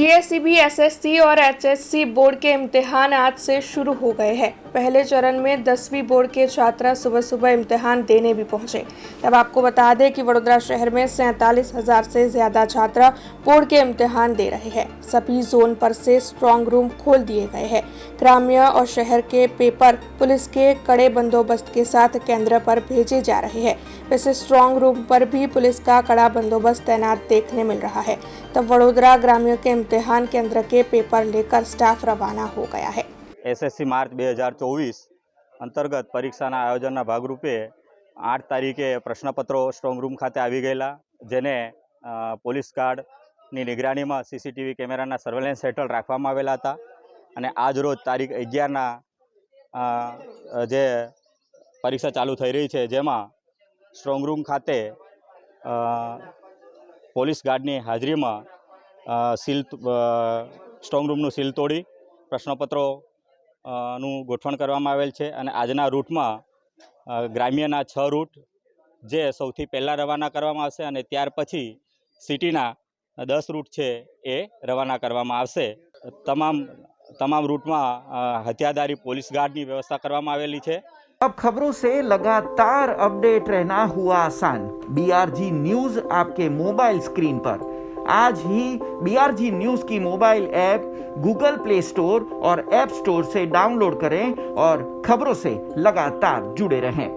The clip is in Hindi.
जीएससीबी, एसएससी और एचएससी बोर्ड के इम्तिहान आज से शुरू हो गए हैं। पहले चरण में 10वीं बोर्ड के छात्र सुबह सुबह इम्तिहान देने भी पहुंचे। तब आपको बता दें कि वडोदरा शहर में 47,000 से ज्यादा छात्र बोर्ड के इम्तिहान दे रहे हैं। सभी जोन पर से स्ट्रांग रूम खोल दिए गए हैं। ग्राम्य और शहर के पेपर पुलिस के कड़े बंदोबस्त के साथ केंद्र पर भेजे जा रहे हैं। वैसे स्ट्रांग रूम पर भी पुलिस का कड़ा बंदोबस्त तैनात देखने मिल रहा है। तब वडोदरा ग्राम्य के इम्तिहान केंद्र के पेपर लेकर स्टाफ रवाना हो गया है। एसएससी मार्च 2024 अंतर्गत परीक्षाના આયોજનના ભાગરૂપે 8 તારીખે પ્રશ્નપત્રો સ્ટ્રોંગ રૂમ ખાતે આવી ગયેલા, જેને પોલીસ ગાર્ડની નિગરાનીમાં સીસીટીવી કેમેરાના સર્વેલન્સ હેઠળ રાખવામાં આવેલા હતા અને આજ રોજ તારીખ 11ના જે પરીક્ષા ચાલુ થઈ રહી છે, જેમાં સ્ટ્રોંગ રૂમ ખાતે પોલીસ ગાર્ડની હાજરીમાં સ્ટ્રોંગ રૂમનું સીલ તોડી પ્રશ્નપત્રો નું ગોઠવણ કરવામાં આવેલ છે અને આજના રૂટમાં ગ્રામ્યના 6 રૂટ જે સૌથી પહેલાં રવાના કરવામાં આવશે અને ત્યાર પછી સિટીના 10 રૂટ છે એ રવાના કરવામાં આવશે। તમામ રૂટમાં હથિયારધારી પોલીસ ગાર્ડની વ્યવસ્થા કરવામાં આવેલી છે। अब खबरों से लगातार अपडेट रहना हुआ आसान। बीआरजी न्यूज आपके मोबाइल स्क्रीन पर। आज ही बीआरजी न्यूज की mobile app Google play store और ऐप स्टोर से डाउनलोड करें और खबरों से लगातार जुड़े रहें।